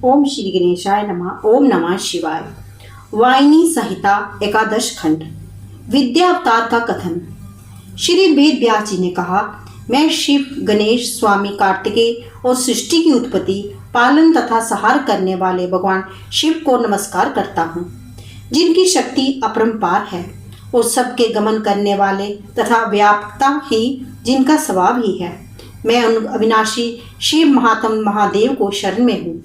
ओम श्री गणेशाय नमः। ओम नमः शिवाय। वाहिनी संहिता एकादश खंड विद्या अवतार का कथन। श्री वेद व्यास जी ने कहा, मैं शिव, गणेश, स्वामी कार्तिकेय और सृष्टि की उत्पत्ति, पालन तथा संहार करने वाले भगवान शिव को नमस्कार करता हूँ, जिनकी शक्ति अपरंपार है और सबके गमन करने वाले तथा व्यापकता ही जिनका स्वभाव ही है। मैं उन अविनाशी शिव महात्म महादेव को शरण में हूँ।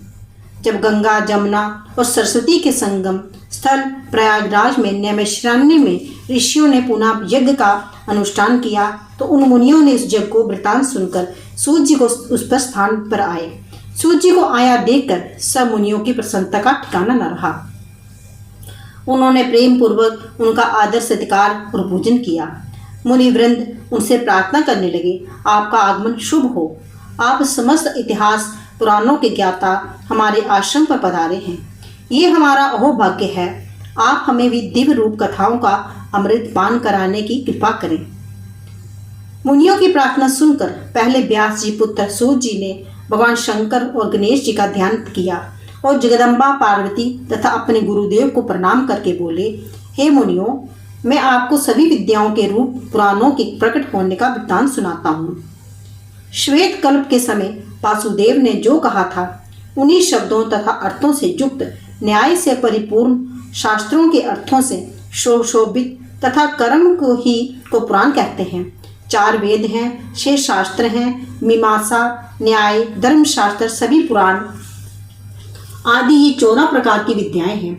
जब गंगा, जमुना और सरस्वती के संगम स्थल प्रयागराज में नैमिषारण्य में ऋषियों ने पुनः यज्ञ का अनुष्ठान किया, तो उन मुनियों ने इस यज्ञ को वृतांत सुनकर सूर्य जी को उस पर स्थान पर आए। सूर्य जी को आया देखकर सब मुनियों की प्रसन्नता का ठिकाना न रहा। उन्होंने प्रेम पूर्वक उनका आदर सत्कार और पूजन किया। मुनि वृंद उनसे प्रार्थना करने लगे, आपका आगमन शुभ हो। आप समस्त इतिहास पुराणों के ज्ञाता हमारे आश्रम पर पधारे हैं। ये हमारा अहोभाग्य है। आप हमें भी दिव्य रूप कथाओं का अमृत पान कराने की कृपा करें। मुनियों की प्रार्थना सुनकर पहले व्यास जी पुत्र सूर्य जी ने भगवान शंकर और गणेश जी का ध्यान किया और जगदम्बा पार्वती तथा अपने गुरुदेव को प्रणाम करके बोले, हे मुनियों, मैं आपको सभी विद्याओं के रूप पुराणों के प्रकट होने का वृत्तांत सुनाता हूँ। श्वेत कल्प के समय वासुदेव ने जो कहा था, उन्हीं शब्दों तथा अर्थों से युक्त, न्याय से परिपूर्ण शास्त्रों के अर्थों से शोभित तथा कर्म को पुराण कहते हैं। 4 वेद हैं, 6 शास्त्र हैं, मीमांसा, न्याय, धर्मशास्त्र, सभी पुराण आदि ये 14 प्रकार की विद्याएं हैं।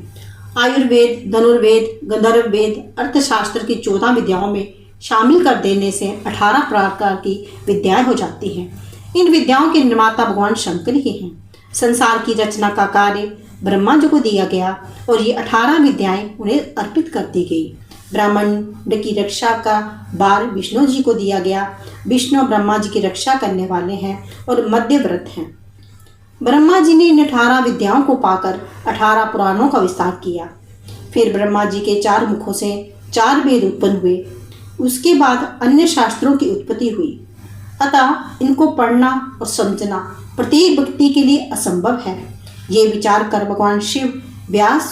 आयुर्वेद, धनुर्वेद, गंधर्व वेद, अर्थशास्त्र की 14 विद्याओं में शामिल कर देने से 18 प्रकार की विद्याएं हो जाती हैं। इन विद्याओं के निर्माता भगवान शंकर ही हैं। संसार की रचना का कार्य ब्रह्मा जी को दिया गया और ये 18 विद्याएं उन्हें अर्पित कर दी गई। ब्रह्मांड की रक्षा का भार विष्णु जी को दिया गया। विष्णु ब्रह्मा जी की रक्षा करने वाले हैं और मध्यव्रत हैं। ब्रह्मा जी ने इन 18 विद्याओं को पाकर 18 पुराणों का विस्तार किया। फिर ब्रह्मा जी के 4 मुखों से 4 वेद उत्पन्न हुए। उसके बाद अन्य शास्त्रों की उत्पत्ति हुई। अतः इनको पढ़ना और समझना प्रत्येक व्यक्ति के लिए असंभव है। ये विचार कर भगवान शिव व्यास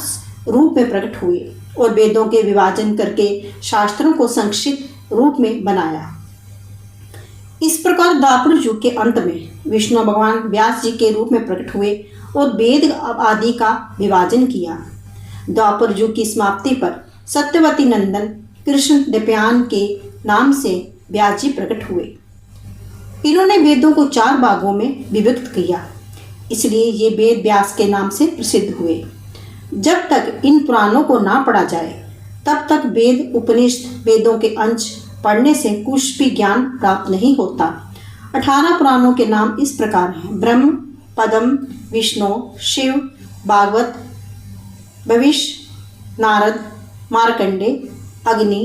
रूप में प्रकट हुए और वेदों के विभाजन करके शास्त्रों को संक्षिप्त रूप में बनाया। इस प्रकार द्वापर युग के अंत में विष्णु भगवान व्यास जी के रूप में प्रकट हुए और वेद आदि का विभाजन किया। द्वापर युग की समाप्ति पर सत्यवती नंदन कृष्ण द्वैपायन के नाम से व्यास जी प्रकट हुए। इन्होंने वेदों को 4 भागों में विभक्त किया, इसलिए ये वेद व्यास के नाम से प्रसिद्ध हुए। जब तक इन पुराणों को ना पढ़ा जाए, तब तक वेद, उपनिषद, वेदों के अंश पढ़ने से कुछ भी ज्ञान प्राप्त नहीं होता। 18 पुराणों के नाम इस प्रकार हैं: ब्रह्म, पद्म, विष्णु, शिव, भागवत, भविष्य, नारद, मार्कंडे, अग्नि,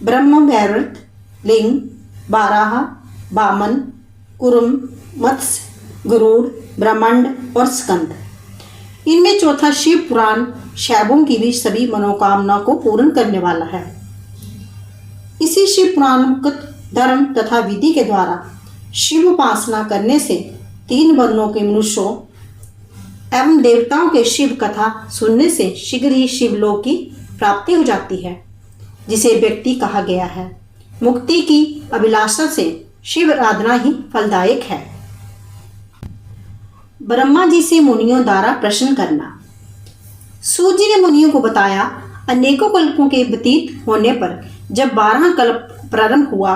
ब्रह्म वैवर्त, लिंग, बाराह, वामन, कुरुम, मत्स्य, गरुड़, ब्रह्मांड और स्कंद। इनमें चौथा शिव पुराण शैवों की भी सभी मनोकामना को पूर्ण करने वाला है। इसी शिव पुराणोक्त धर्म तथा विधि के द्वारा शिव उपासना करने से 3 वर्णों के मनुष्यों एवं देवताओं के शिव कथा सुनने से शीघ्र ही शिवलोक की प्राप्ति हो जाती है, जिसे व्यक्ति कहा गया है। मुक्ति की अभिलाषा से शिव आराधना ही फलदायक है। ब्रह्मा जी से मुनियों द्वारा प्रश्न करना। सूर्य जी ने मुनियों को बताया, अनेकों कल्पों के व्यतीत होने पर जब 12 कल्प प्रारंभ हुआ,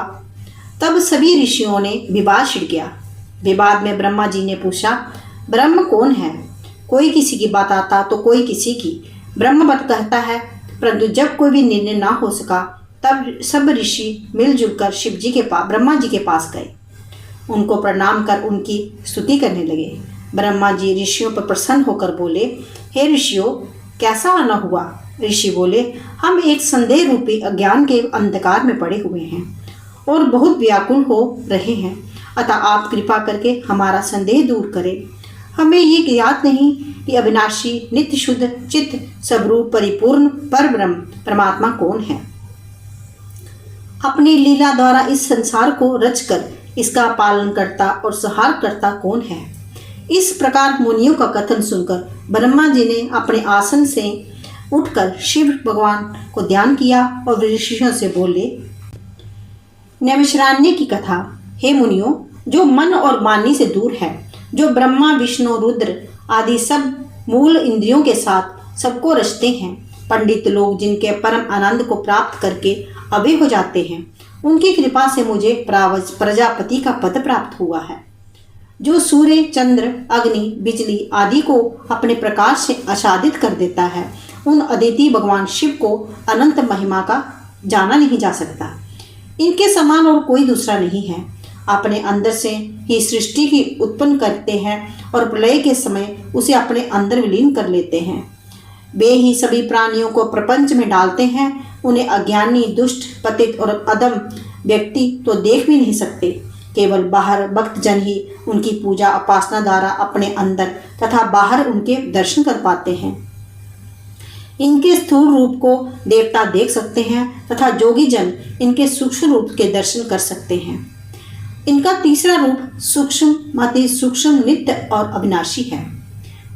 तब सभी ऋषियों ने विवाद छिड़ गया। विवाद में ब्रह्मा जी ने पूछा, ब्रह्म कौन है? कोई किसी की बात आता तो कोई किसी की। ब्रह्म बात कहता है, परंतु जब कोई भी निर्णय ना हो सका, तब सब ऋषि मिलजुल कर शिव जी के पास, ब्रह्मा जी के पास गए। उनको प्रणाम कर उनकी स्तुति करने लगे। ब्रह्मा जी ऋषियों पर प्रसन्न होकर बोले, हे ऋषियों, कैसा आना हुआ? ऋषि बोले, हम एक संदेह रूपी अज्ञान के अंधकार में पड़े हुए हैं और बहुत व्याकुल हो रहे हैं। अतः आप कृपा करके हमारा संदेह दूर करें। हमें ये ज्ञात नहीं कि अविनाशी, नित्य शुद्ध, चित्त स्वरूप, परिपूर्ण पर ब्रह्म परमात्मा कौन है। अपनी लीला द्वारा इस संसार को रचकर इसका पालन करता और संहार करता कौन है। इस प्रकार मुनियों का कथन सुनकर ब्रह्मा जी ने अपने आसन से उठकर शिव भगवान को ध्यान किया और ऋषियों से बोले, नैमिषारण्य की कथा। हे मुनियों, जो मन और वाणी से दूर है, जो ब्रह्मा विष्णु रुद्र आदि सब मूल इंद्रियों के साथ सबको रचते हैं, पंडित लोग जिनके परम आनंद को प्राप्त करके अभय हो जाते हैं, उनकी कृपा से मुझे प्रजापति का पद प्राप्त हुआ है। जो सूर्य, चंद्र, अग्नि, बिजली आदि को अपने प्रकाश से आच्छादित कर देता है, उन अदिति भगवान शिव को अनंत महिमा का जाना नहीं जा सकता। इनके समान और कोई दूसरा नहीं है। अपने अंदर से ही सृष्टि की उत्पन्न करते हैं और प्रलय के समय उसे अपने अंदर विलीन कर लेते हैं। वे ही सभी प्राणियों को प्रपंच में डालते हैं। उन्हें अज्ञानी, दुष्ट, पतित और अधम व्यक्ति तो देख भी नहीं सकते। केवल बाहर भक्तजन ही उनकी पूजा उपासना द्वारा अपने अंदर तथा बाहर उनके दर्शन कर पाते हैं। इनके स्थूल रूप को देवता देख सकते हैं तथा जोगी जन इनके सूक्ष्म रूप के दर्शन कर सकते हैं। इनका तीसरा रूप सूक्ष्म, अति सूक्ष्म, नित्य और अविनाशी है।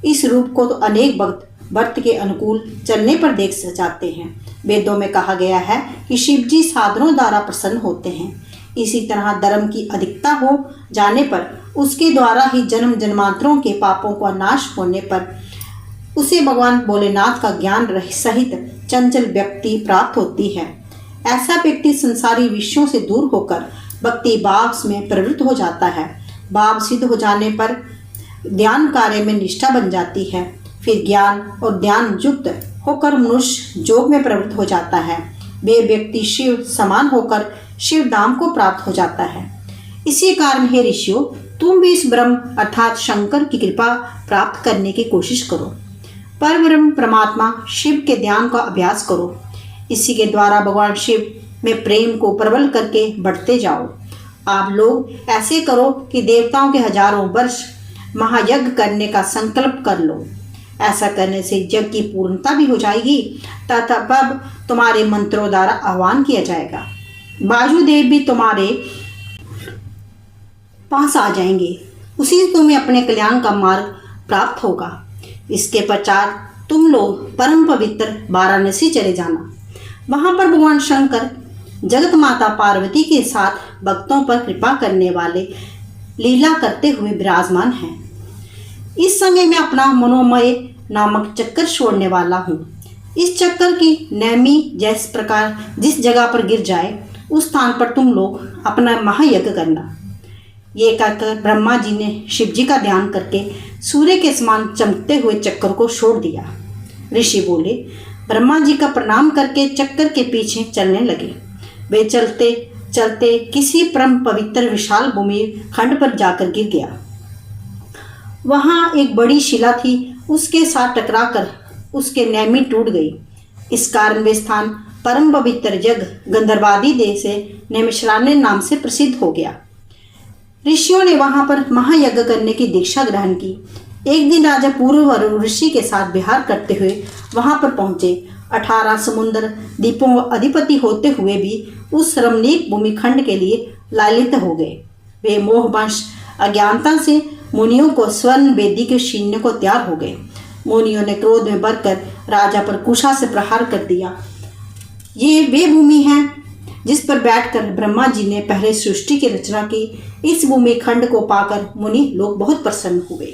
इस रूप को तो अनेक भक्त व्रत के अनुकूल चलने पर देख जाते हैं। वेदों में कहा गया है कि शिव जी साधनों द्वारा प्रसन्न होते हैं। इसी तरह धर्म की अधिकता हो जाने पर उसके द्वारा ही जन्म जन्मांतरों के पापों का नाश होने पर उसे भगवान भोलेनाथ का ज्ञान सहित चंचल व्यक्ति प्राप्त होती है। ऐसा व्यक्ति संसारी विषयों से दूर होकर भक्ति भाव में प्रवृत्त हो जाता है। भाव सिद्ध हो जाने पर ध्यान कार्य में निष्ठा बन जाती है। फिर ज्ञान और ध्यान युक्त होकर मनुष्य योग में प्रवृत्त हो जाता है। वे व्यक्ति शिव समान होकर शिव धाम को प्राप्त हो जाता है। इसी कारण हे ऋषियों, तुम भी इस ब्रह्म अर्थात शंकर की कृपा प्राप्त करने की कोशिश करो। परब्रह्म परमात्मा शिव के ध्यान का अभ्यास करो। इसी के द्वारा भगवान शिव में प्रेम को प्रबल करके बढ़ते जाओ। आप लोग ऐसे करो कि देवताओं के हजारों वर्ष महायज्ञ करने का संकल्प कर लो। ऐसा करने से यज्ञ की पूर्णता भी हो जाएगी तथा तब तुम्हारे मंत्रों द्वारा आह्वान किया जाएगा। वायुदेव भी तुम्हारे पास आ जाएंगे। उसी से तुम्हें अपने कल्याण का मार्ग प्राप्त होगा। इसके पश्चात तुम लोग परम पवित्र वाराणसी चले जाना। वहां पर भगवान शंकर जगत माता पार्वती के साथ भक्तों पर कृपा करने वाले लीला करते हुए विराजमान हैं। इस समय मैं अपना मनोमय नामक चक्कर छोड़ने वाला हूँ। इस चक्कर की नैमी जिस प्रकार जिस जगह पर गिर जाए उस स्थान पर तुम लोग अपना महायज्ञ करना। ये कहकर ब्रह्मा जी ने शिव जी का ध्यान करके सूर्य के समान चमकते हुए चक्कर को छोड़ दिया। ऋषि बोले, ब्रह्मा जी का प्रणाम करके चक्कर के पीछे चलने लगे। वे चलते चलते किसी परम पवित्र विशाल भूमि खंड पर जाकर गिर गया। वहाँ एक बड़ी शिला थी, उसके साथ टकराकर उसके नैमी टूट गई। इस कारण वे स्थान परम पवित्र यज्ञ गंधर्वादी देश से नैमिषारण्य नाम से प्रसिद्ध हो गया। ऋषियों ने वहां पर महायज्ञ करने की दीक्षा ग्रहण की। एक दिन राजा पूर्व ऋषि के साथ विहार करते हुए वहां पर पहुंचे। 18 समुद्र द्वीपों अधिपति होते हुए भी उस रमणीक भूमिखंड के लिए लालित हो गए। वे मोहवश अज्ञानता से मुनियों को स्वर्ण वेदी के छीनने को तैयार हो गए। मुनियों ने क्रोध में भरकर राजा पर कुशा से प्रहार कर दिया। ये वे भूमि है जिस पर बैठकर ब्रह्मा जी ने पहले सृष्टि की रचना की। इस भूमि खंड को पाकर मुनि लोग बहुत प्रसन्न हुए।